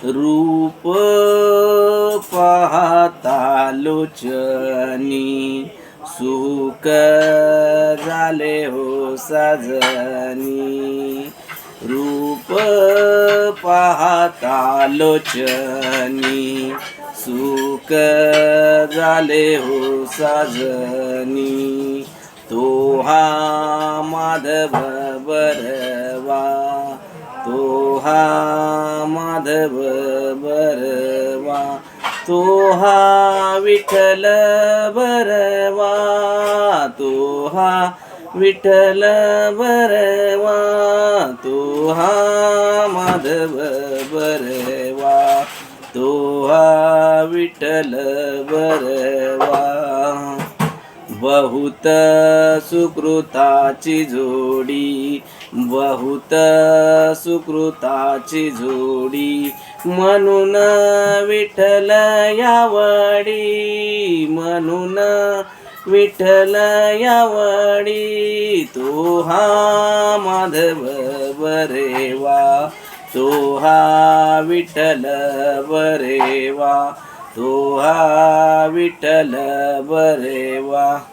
रूप पाहता लोचनी सुख झाले हो साजनी. रूप पाहता लोचनी सुख झाले हो साजनी. तो हा माधव बरवा, तो हा माधव बरवा, तो हा विठ्ठल बरवा, तो हा विठ्ठल बरवा, तो हा माधव बरवा, तो हा विठ्ठल बरवा. बहुत सुकृताची जोडी, बहुत सुकृताची जोडी, म्हणून विठ्ठल यावडी, म्हणून विठ्ठल यावडी. तो हा माधव बरेवा, तो हा विठ्ठल बरेवा, तो हा विठ्ठल बरेवा.